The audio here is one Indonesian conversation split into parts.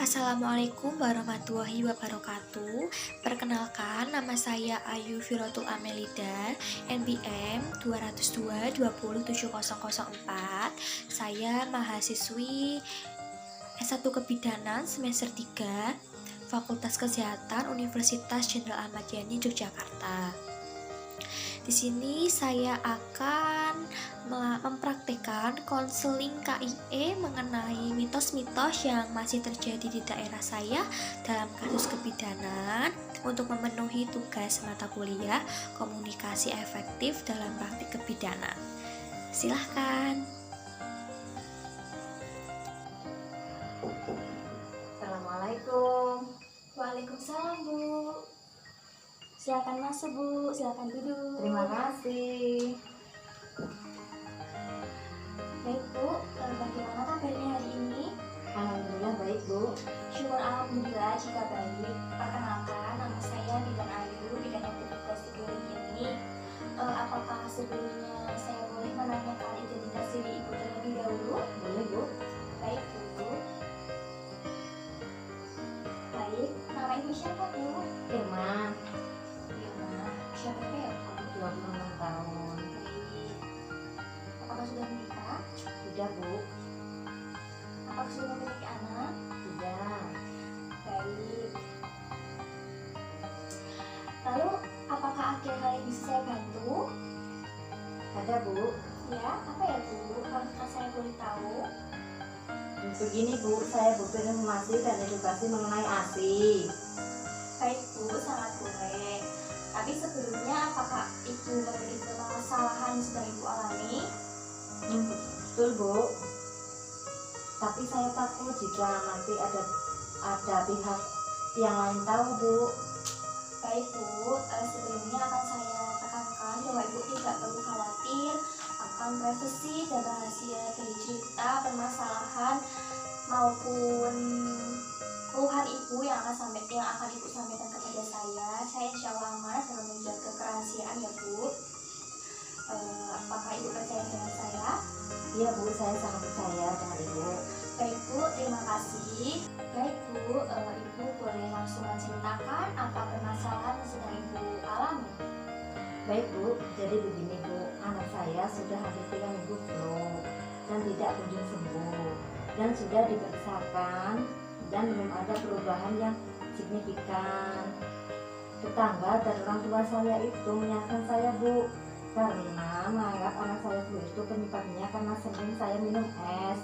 Assalamualaikum warahmatullahi wabarakatuh. Perkenalkan, nama saya Ayu Firotul Amelida, NPM 202-20704. Saya mahasiswi S1 Kebidanan semester 3, Fakultas Kesehatan Universitas Jenderal Ahmad Yani, Yogyakarta. Di sini saya akan mempraktikkan konseling KIE mengenai mitos-mitos yang masih terjadi di daerah saya dalam kasus kebidanan untuk memenuhi tugas mata kuliah komunikasi efektif dalam praktik kebidanan. Silahkan. Assalamualaikum. Waalaikumsalam, Bu. Silakan masuk, Bu. Silakan duduk. Terima kasih. Baik, Bu. Bagaimana kabarnya hari ini? Alhamdulillah baik, Bu. Syukur alhamdulillah jika baik. Perkenalkan, nama saya Bidan Ayu, bidan yang bertugas di klinik ini. Apakah sebelumnya saya boleh menanyakan identitas diri Ibu terlebih dahulu? Boleh, Bu. Baik, Bu. Baik, nama Ibu siapa, Bu? Irma, Irma. Usia berapa ya, Bu? 26 tahun. Baik. Apakah sudah menikah? Sudah, Bu. Apakah sudah memiliki anak? Sudah. Baik. Lalu, apakah ada hal yang bisa saya bantu? Ada, Bu. Ya, apa ya, Bu? Kalau saya boleh tahu. Begini, Bu, saya butuh informasi dan edukasi mengenai ASI. Baik, Bu, sangat boleh. Tapi sebelumnya, apakah Ibu memiliki permasalahan yang sedang Ibu alami? Betul, Bu. Tapi saya takut jika nanti ada pihak yang lain tahu, Bu. Baik, Bu, sebelumnya akan saya tekankan bahwa Ibu tidak perlu khawatir akan privasi dan rahasia dari cerita, permasalahan maupun keluhan Ibu yang akan Ibu sampaikan kepada saya. Saya insya Allah amanah dalam menjaga kerahasiaan ya, Bu. Apakah Ibu percaya dengan saya? Iya, Bu, saya sangat percaya dengan Ibu. Baik, Bu, terima kasih. Baik, Bu, Ibu boleh langsung menceritakan apa permasalahan yang sedang Ibu alami. Baik, Bu, jadi begini, Bu, anak saya sudah hampir 3 minggu flu dan tidak kunjung sembuh dan sudah diperiksakan dan belum ada perubahan yang signifikan. Tetangga dan orang tua saya itu menyalahkan saya, Bu, karena menganggap anak saya flu itu penyebabnya karena sering saya minum es,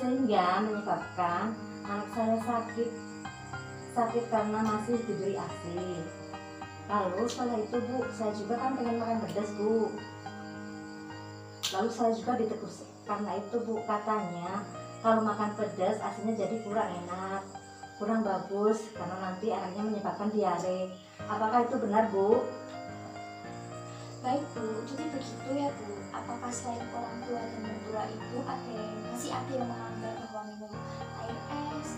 sehingga menyebabkan anak saya sakit karena masih diberi ASI. Lalu setelah itu, Bu, saya juga kan pengen makan pedas, Bu. Lalu saya juga ditegur karena itu, Bu, katanya kalau makan pedas aslinya jadi kurang enak, kurang bagus karena nanti akhirnya menyebabkan diare. Apakah itu benar, Bu? Baik, Bu, jadi begitu ya, Bu. Apakah selain orang tua dan mertua itu masih ada yang menganggap bahwa minum air es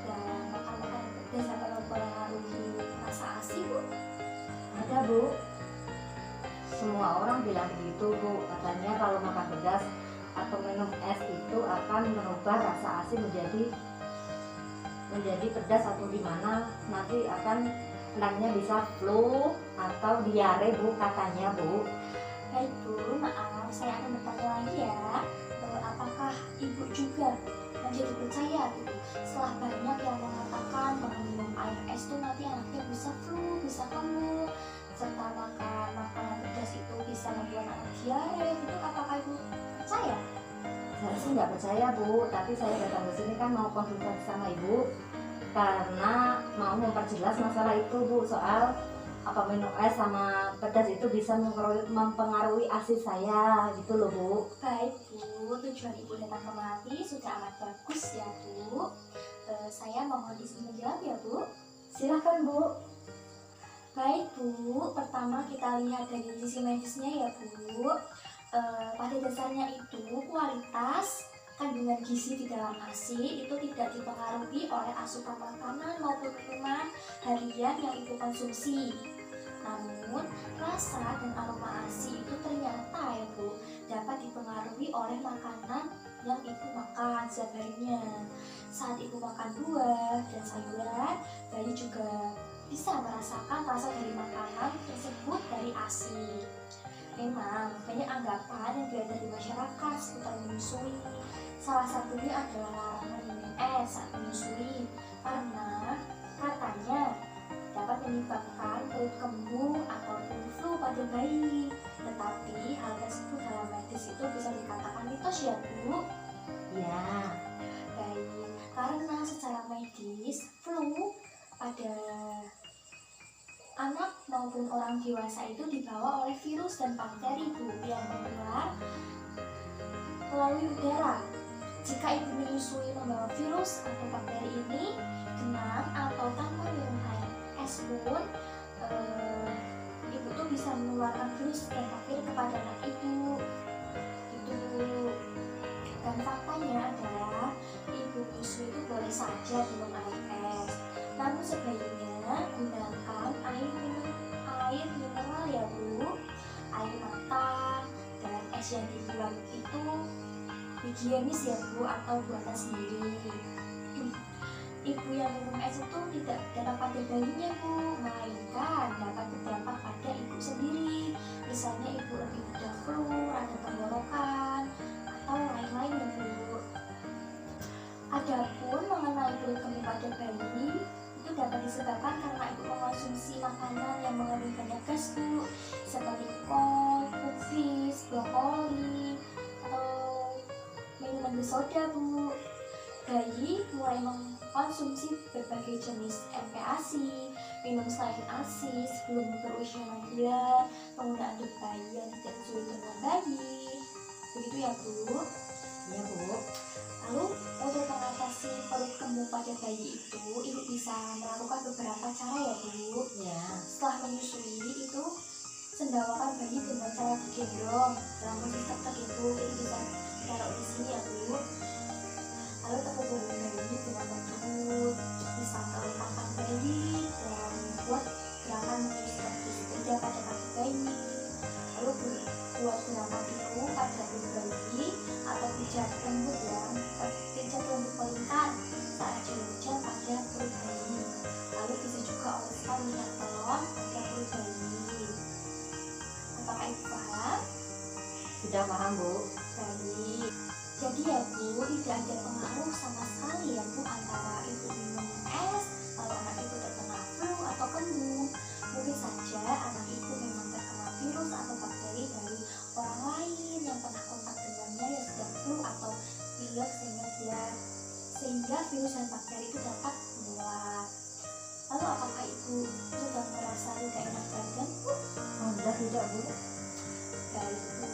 dan makan makanan pedas akan mempengaruhi rasa ASI, Bu? Ada, Bu. Semua orang bilang begitu, Bu. Katanya kalau makan pedas atau minum es itu akan merubah rasa ASI menjadi pedas atau gimana, nanti akan anaknya bisa flu atau diare, Bu, katanya, Bu. Baik, Bu, maaf, saya akan bertanya lagi ya. Apakah Ibu juga menjadi percaya gitu setelah banyak yang mengatakan bahwa minum air es itu nanti anaknya bisa flu, bisa hamil, serta makan makanan pedas itu bisa membuat anak diare, gitu, apakah Ibu percaya? Saya sih nggak percaya, Bu, tapi saya datang ke sini kan mau konsultasi sama Ibu karena mau memperjelas masalah itu, Bu, soal apa minum es sama pedas itu bisa mempengaruhi ASI saya gitu loh, Bu. Baik, Bu, tujuan Ibu datang kemari sudah amat bagus ya, Bu. Saya mohon izin menjawab ya, Bu. Silahkan, Bu. Baik, Bu, pertama kita lihat dari sisi medisnya ya, Bu. Pada dasarnya itu kualitas kandungan gizi di dalam ASI itu tidak dipengaruhi oleh asupan makanan maupun minuman harian yang Ibu konsumsi. Namun, rasa dan aroma ASI itu ternyata ya, Bu, dapat dipengaruhi oleh makanan yang ibu makan setiap harinya. Saat ibu makan buah dan sayuran, bayi juga bisa merasakan rasa dari makanan tersebut dari ASI. Memang banyak anggapan yang beredar di masyarakat seputar menyusui. Salah satunya adalah larangan minum es saat menyusui karena katanya dapat menyebabkan perut kembung ataupun flu pada bayi. Tetapi hal tersebut dalam medis itu bisa dikatakan mitos ya Bu? Ya, Baik, karena secara medis flu pada anak maupun orang dewasa itu dibawa oleh virus dan bakteri Bu yang menular melalui udara. Jika ibu menyusui membawa virus atau bakteri ini dengan atau tanpa minum air es pun, ibu tuh bisa menularkan virus dan bakteri kepada anak ibu. Itu. Dan faktanya adalah ibu menyusui itu boleh saja minum air es, namun sebaiknya gunakan air mineral ya Bu. Air mata dan es yang dibuat itu higienis ya Bu, atau buatan sendiri. Ibu yang minum es itu tidak berdampak pada bayinya Bu, melainkan dapat berdampak pada ibu sendiri. Misalnya ibu lebih mudah flu, ada tenggorokan, atau lain-lain ya Bu. Adapun mengenai perut kembung pada bayi, itu dapat disebabkan karena ibu mengonsumsi makanan yang mengandung banyak gas Bu, seperti kol, cookies, brokoli, atau minuman bersoda Bu. Bayi mulai mengkonsumsi berbagai jenis MPASI, minum selain ASI sebelum berusia 6 bulan, penggunaan untuk bayi yang tidak sesuai dengan bayi. Begitu ya Bu. ya Bu. Lalu untuk mengatasi perut kembung pada bayi itu, ibu bisa melakukan beberapa cara ya Bu. Ya, Setelah menyusui itu, sendawakan bayi dengan cara digendong dalam posisi tegak itu, jadi bisa ditaruh di sini ya Bu. Lalu tepuk punggung bayi dengan lembut, bisa meletakkan bayi dan buat gerakan menyusui sepeda pada kaki bayi. Lalu buat gerakan itu pada perut bayi atau pijat lembut ya, pijat lembut melingkar saat jalan pada perut bayi. Lalu bisa juga oleskan minyak telon pada perut bayi. Apakah ibu paham? sudah paham Bu. Baik. Jadi ya Bu, tidak ada pengaruh sama sekali ya Bu antara ibu minum es lalu anak ibu terkena flu atau kembung. Mungkin saja anak ibu memang terkena virus atau bakteri dari orang lain yang pernah kontak dengannya yang sedang flu atau pilek sehingga virus dan bakteri itu dapat menular. Lalu apakah ibu sudah merasa tidak enak badan Bu? Sudah tidak Bu? Baik Bu.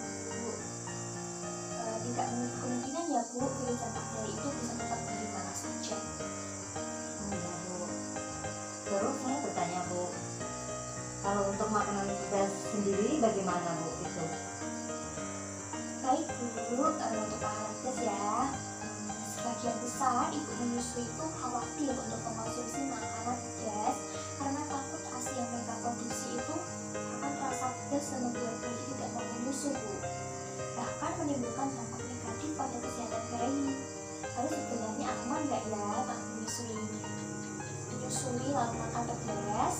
Tidak menutup kemungkinan ya Bu, virus dan bakteri itu bisa tetap dari mana saja. Ya Bu. Terus saya bertanya Bu, kalau untuk makanan pedas sendiri bagaimana Bu itu? Baik Bu, untuk makanan pedas ya, sebagian besar ibu menyusui itu khawatir untuk mengkonsumsi makanan pedas karena takut ASI yang mereka produksi itu akan terasa pedas dan membuat bayi tidak mau menyusu Bu, bahkan menimbulkan dampak negatif pada kesehatan bayi. Lalu sebenarnya aman nggak ya menyusui lalu makan pedas?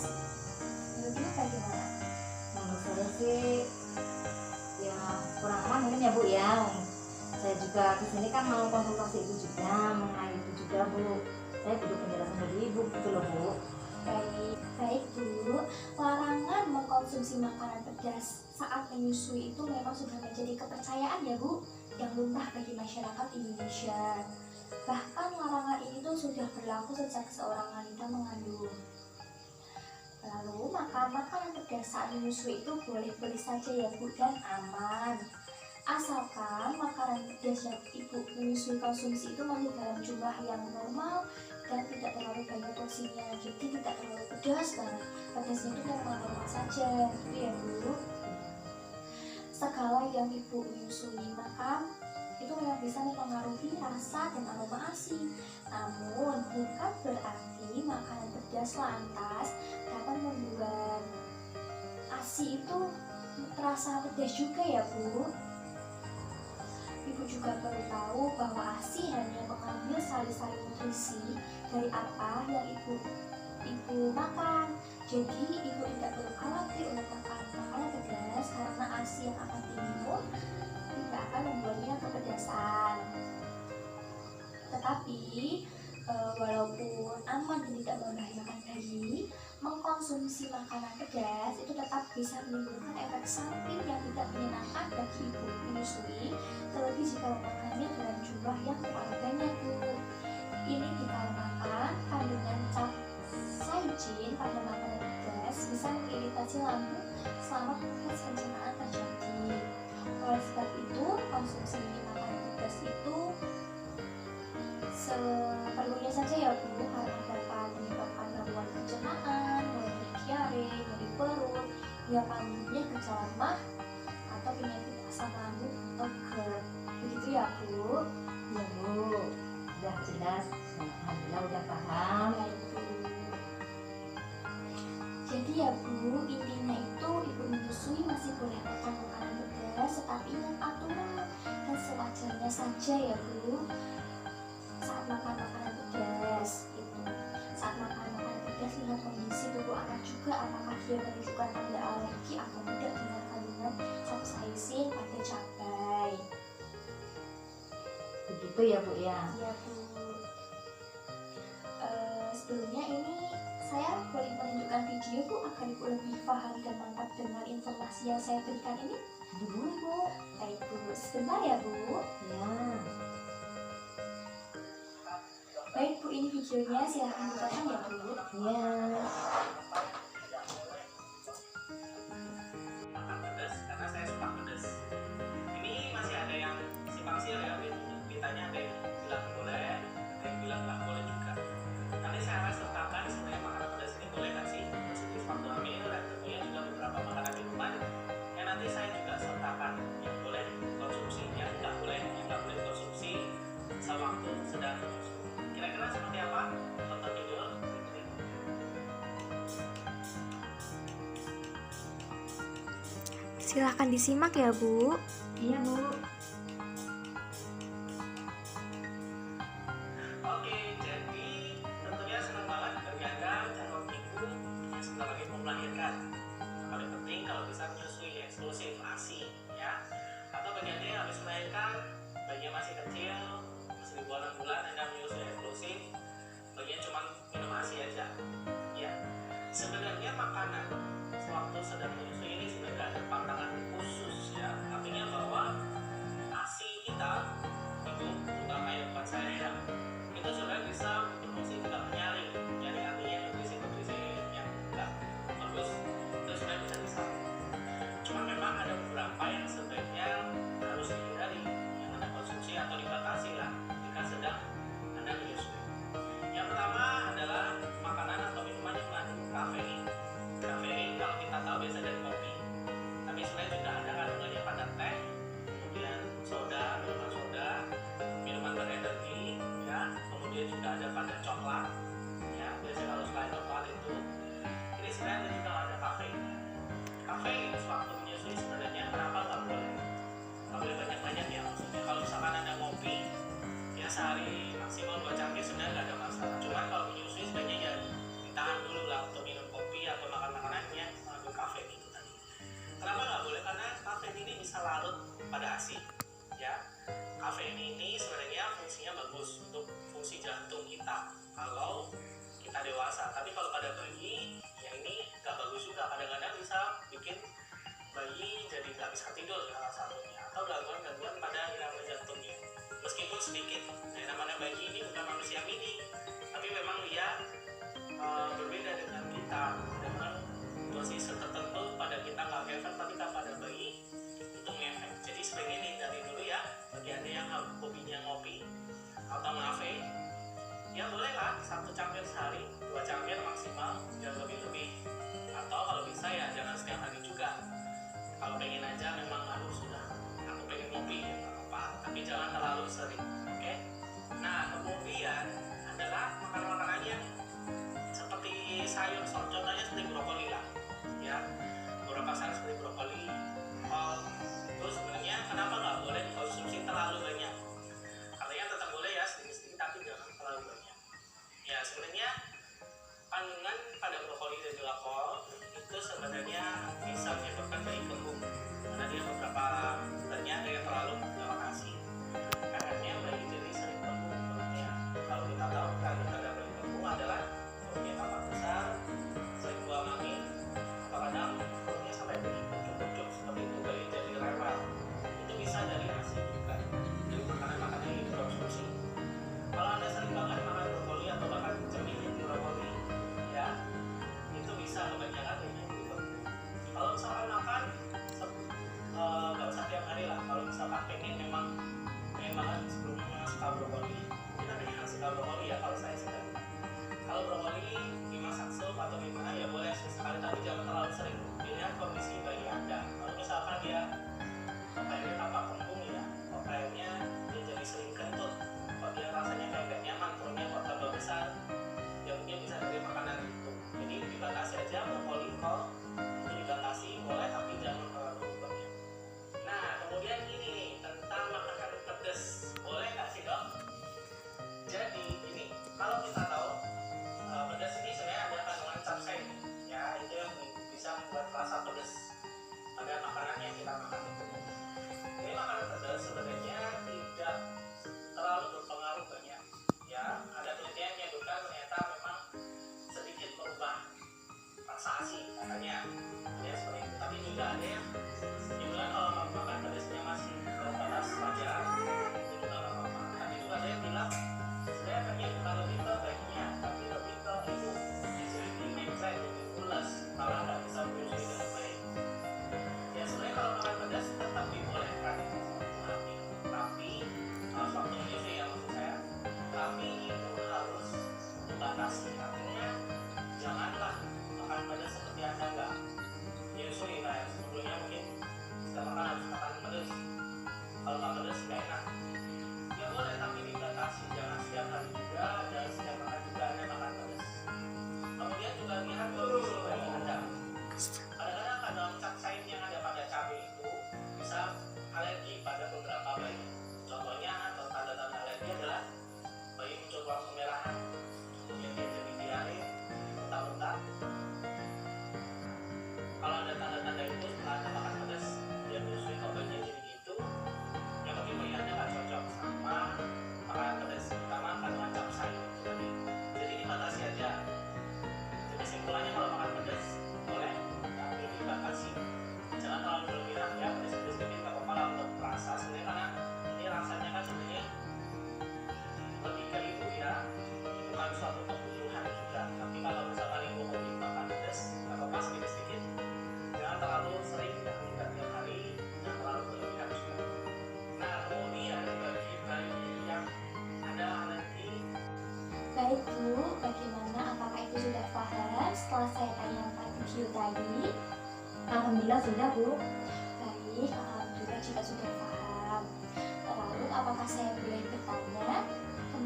Menurut ibu bagaimana? Menurut saya sih ya kurang aman mungkin ya Bu ya. Saya juga kesini kan mau konsultasi Ibu juga mengenai itu juga Bu. Saya butuh penjelasan dari Ibu gitu loh Bu. Baik Bu, larangan mengkonsumsi makanan pedas saat menyusui itu memang sudah menjadi kepercayaan ya Bu yang lumrah bagi masyarakat Indonesia. Bahkan larangan ini tuh sudah berlaku sejak seorang wanita mengandung. Lalu makanan pedas saat menyusui itu boleh-boleh saja ya Bu dan aman. Asalkan makanan pedas yang ibu menyusui konsumsi itu masih dalam jumlah yang normal dan tidak terlalu banyak porsinya, jadi tidak terlalu pedas kan. Pedasnya itu normal saja gitu ya Bu. Segala yang ibu menyusui makan itu memang bisa mempengaruhi rasa dan aroma ASI. Namun bukan berarti makanan pedas lantas dapat membuat ASI itu terasa pedas juga ya Bu. Ibu juga perlu tahu bahwa ASI hanya mengambil sari-sari nutrisi dari apa yang ibu makan. Jadi ibu tidak perlu khawatir untuk makan makanan pedas karena ASI yang akan diminum tidak akan membuatnya kepedasan. Tetapi walaupun aman dan tidak membahayakan bayi, mengkonsumsi makanan pedas itu tetap bisa menimbulkan efek samping yang tidak menyenangkan bagi ibu menyusui, terlebih jika memakannya dalam jumlah yang terlalu banyak, Bu. Ini dikarenakan kandungan capsaicin pada makanan pedas bisa mengiritasi lambung selama proses pencernaan terjadi. Oleh sebab itu, konsumsi makanan pedas itu seperlunya saja ya, Bu, karena dapat menyebabkan gangguan pencernaan, mulai dari diare, nyeri perut, hingga paling gejala mah atau penyakit asam lambung atau GERD. Begitu ya, Bu? Ya Bu, udah jelas. Alhamdulillah udah paham. Baik, Bu. Jadi ya, Bu, intinya itu ibu menyusui masih boleh makan makanan pedas, tetapi ingat aturan dan sewajarnya saja ya, Bu. Saat makan makanan pedas saat makan makanan pedas, lihat kondisi tubuh anak juga, apakah dia menunjukkan tanda alergi atau tidak dengan kandungan capsaicin pada cabai. Begitu ya Bu ya. Iya, Bu. Sebelumnya ini saya boleh menunjukkan video, Bu, agar ibu lebih paham dan mantap dengan informasi yang saya berikan ini. Boleh Bu. Baik, Bu, sebentar ya, Bu. Ya. Baik, Bu, ini videonya, silahkan ditonton ya, Bu. Ya. Makan pedas karena saya suka pedas. Ini masih ada yang simpang siur ya, ditanya ada yang bilang boleh, ada yang bilang nggak boleh juga. Nanti saya akan sertakan sebenarnya makanan pedas ini boleh nggak sih konsumsi waktu hamil, dan tentunya juga beberapa makanan minuman yang nanti saya juga sertakan yang boleh dikonsumsi, yang nggak boleh dikonsumsi sewaktu sedang menyusui. Kira-kira seperti apa? Tonton video berikut ini. Silahkan disimak ya, Bu. Iya Bu. Oke, jadi tentunya senang banget bagi Anda calon ibu yang sebentar lagi mau melahirkan. Yang paling penting kalau bisa menyusui eksklusif ASI ya. Atau bagi Anda yang habis melahirkan, bayinya masih kecil, masih di bawah 6 bulan, Anda menyusui eksklusif, bagian cuma minum ASI aja. Ya, sebenarnya makanan sewaktu sedang menyusui ini sebenarnya ada pantangan khusus ya. Artinya bahwa ASI kita itu terutama yang buat saya itu sebenarnya bisa berfungsi juga menyaring. Jadi artinya nutrisi yang enggak bagus itu sebenarnya bisa. Cuma memang ada beberapa yang sebaiknya harus dihindari, yang Anda konsumsi atau dibatasi lah jika sedang Anda menyusui. Yang pertama adalah makanan atau minuman yang mengandung kafein. Kafein kalau kita tahu biasa dari kopi, tapi sebenarnya juga ada kandungannya pada teh, kemudian soda, minuman berenergi, ya, kemudian juga ada pada coklat, ya, biasanya kalau selain coklat itu, ini sebenarnya juga ada kafein. Kafein sewaktu menyusui sebenarnya kenapa nggak boleh banyak-banyak ya, maksudnya kalau misalkan Anda ngopi, ya sehari maksimal 2 cangkir sebenarnya nggak ada masalah. Cuman kalau menyusui sebenarnya ya ditahan dulu lah untuk minum kopi atau makan makanan yang mengandung kafein itu tadi. Kenapa nggak boleh? Karena kafein ini bisa larut pada ASI, ya. Kafein ini sebenarnya fungsinya bagus untuk fungsi jantung kita kalau kita dewasa. Tapi kalau pada bayi, ya ini nggak bagus juga. Kadang-kadang bisa bikin bayi jadi nggak bisa tidur salah satunya, atau gangguan pada irama jantungnya. Meskipun sedikit, nah, namanya bayi ini bukan manusia mini, tapi memang dia berbeda dengan kita. Dengan dosis tertentu pada kita nggak ngefek, tapi pada bayi itu ngefek. Jadi sebaiknya hindari dulu ya. Bagi Anda yang hobinya ngopi atau ngafe, ya bolehlah 1 cangkir sehari, 2 cangkir maksimal, jangan lebih-lebih. Atau kalau bisa ya jangan setiap hari juga. Kalau pengen aja memang harus sudah aku pengen ngopi ya nggak apa-apa, tapi jangan terlalu sering, oke? Nah, kemudian adalah makanan-makanan yang seperti sayur, contohnya seperti brokoli lah, ya. Beberapa sayur seperti brokoli, alhamdulillah sudah Bu. Baik, alhamdulillah jika sudah paham. Lalu apakah saya boleh bertanya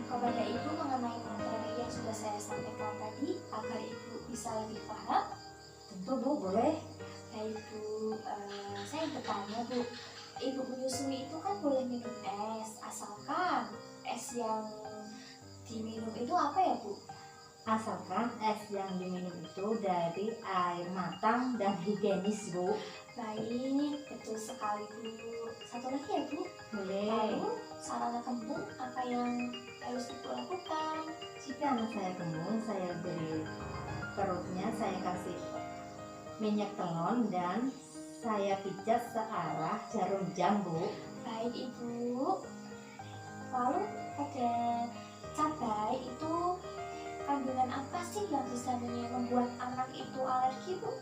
kepada Ibu mengenai materi yang sudah saya sampaikan tadi agar Ibu bisa lebih paham? Tentu Bu, boleh. Baik Bu, saya bertanya Bu, Ibu menyusui itu kan boleh minum es, asalkan es yang diminum itu apa ya Bu? Asalkan es yang diminum itu dari air matang dan higienis Bu. Baik, betul sekali Bu. Satu lagi ya Bu, Boleh. lalu sarana kembung apa yang harus Ibu lakukan? Jika anak saya kembung, saya beri perutnya, saya kasih minyak telon dan saya pijat searah jarum jam Bu. Baik Ibu. Lalu pada cabai itu kandungan apa sih yang bisa membuat anak itu alergi Bu?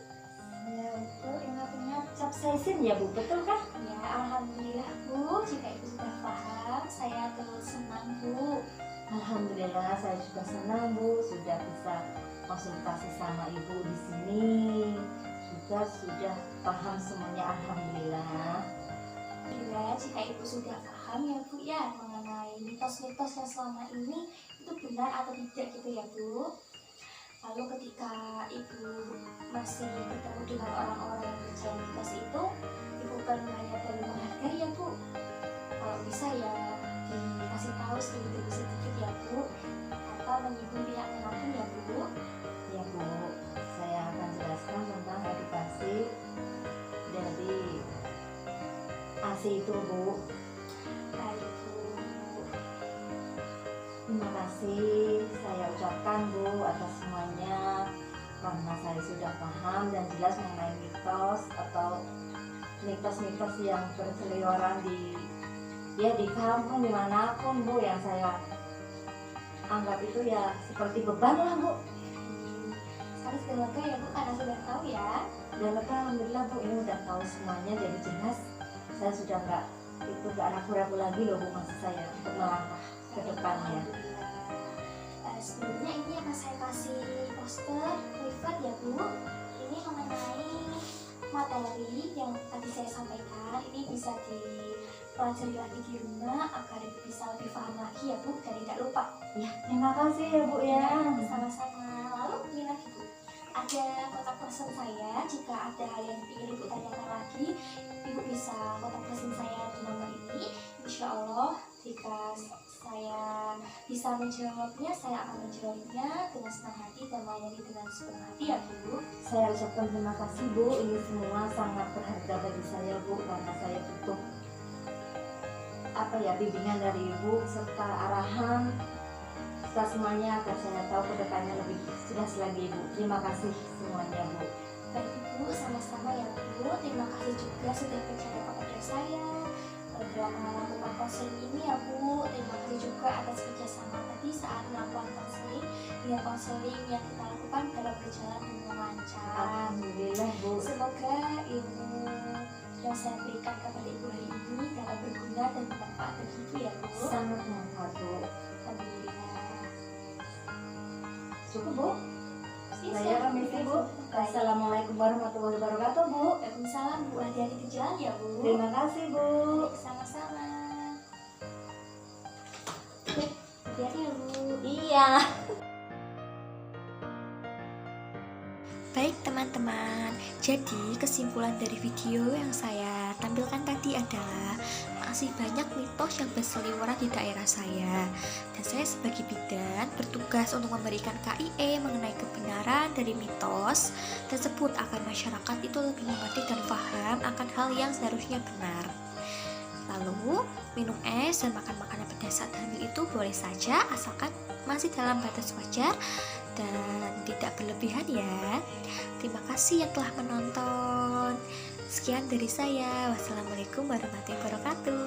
Ya itu ingat-ingat capsaicin ya Bu, betul kan? Ya alhamdulillah Bu, jika Ibu sudah paham saya terus senang Bu. Alhamdulillah saya juga senang Bu, sudah bisa konsultasi sama Ibu di sini. Sudah paham semuanya, alhamdulillah. Bila jika Ibu sudah paham ya Bu ya mengenai mitos-mitos yang selama ini itu benar atau tidak gitu ya Bu. Lalu ketika Ibu masih bertemu dengan orang-orang yang percaya mitos itu, Ibu hanya perlu menghargai ya Bu. Kalau bisa ya dikasih tahu sedikit ya Bu, atau menyinggung pihak manapun ya Bu. Ya Bu, saya akan jelaskan tentang edukasi dari ASI itu Bu. Baik Bu. Terima kasih saya ucapkan Bu atas semuanya, karena saya sudah paham dan jelas mengenai mitos atau mitos-mitos yang berseliweran di kampung dimanapun Bu, yang saya anggap itu ya seperti beban lah Bu. Sekali sudah lega ya Bu karena sudah tahu ya. Dan lega alhamdulillah Bu, ini udah tahu semuanya, jadi jelas saya sudah nggak ragu-ragu lagi loh Bu, maksud saya untuk melangkah ke depannya. Sebelumnya ini akan saya kasih poster privat ya Bu. Ini mengenai materi yang tadi saya sampaikan. Ini bisa dipelajari lagi di rumah agar Ibu bisa lebih paham lagi ya Bu dan tidak lupa. Ya, terima kasih ya Bu ya. Sama-sama. Lalu ini lagi Bu, ada kontak person saya. Jika ada hal yang ingin Ibu tanyakan lagi, Ibu bisa kontak person saya di nomor ini. Insya Allah jika saya bisa menjawabnya, saya akan menjawabnya dengan senang hati dan melayani dengan sepenuh hati ya Bu. Saya ucapkan terima kasih Bu, ini semua sangat berharga bagi saya Bu, karena saya butuh bimbingan dari Ibu serta arahan serta semuanya agar saya tahu kedepannya lebih jelas lagi Bu. Terima kasih semuanya Bu. Baik Ibu, sama-sama ya Bu. Terima kasih juga sudah percaya kepada saya dalam melakukan konseling ini ya Bu. Terima kasih juga atas kerjasama tadi saat melakukan konseling. Dengan konseling yang kita lakukan dalam berjalan dengan lancar. Alhamdulillah Bu. Semoga ilmu yang saya berikan kepada Ibu hari ini dapat berguna dan bermanfaat bagi Ibu ya Bu. Sangat bermanfaat Bu. Alhamdulillah. Cukup Bu. Saya Siap. permisi Bu. Baik. Assalamualaikum warahmatullahi wabarakatuh Bu. Waalaikumsalam Bu. Hati-hati di jalan ya Bu. Terima kasih Bu. Sama-sama. Hati-hati ya Bu. Iya. Baik teman-teman, jadi kesimpulan dari video yang saya tampilkan tadi adalah masih banyak mitos yang berseliweran di daerah saya. Dan saya sebagai bidan bertugas untuk memberikan KIE mengenai kebenaran dari mitos tersebut agar masyarakat itu lebih mengerti dan paham akan hal yang seharusnya benar. Lalu, minum es dan makan makanan pedas saat hamil itu boleh saja asalkan masih dalam batas wajar dan tidak berlebihan ya. Terima kasih yang telah menonton. Sekian dari saya. Wassalamualaikum warahmatullahi wabarakatuh.